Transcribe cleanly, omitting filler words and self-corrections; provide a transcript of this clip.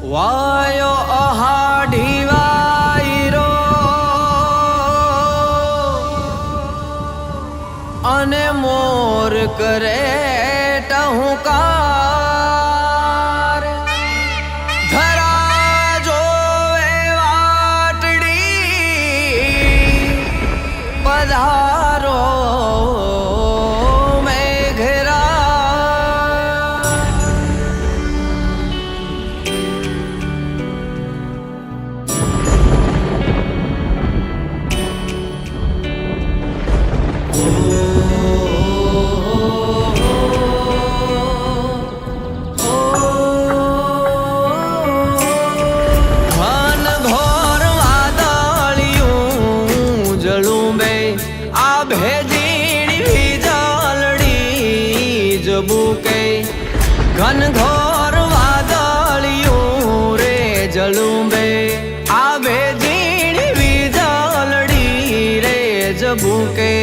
વાયો અહાઢી વાયરો અને મોર કરે ટહુકાર ધરા જોવે વાટડી પધારો ઘન ઘોર વાદળિયું રે જલુંબે આવે ઝીણી વીજળડી રે જબુકે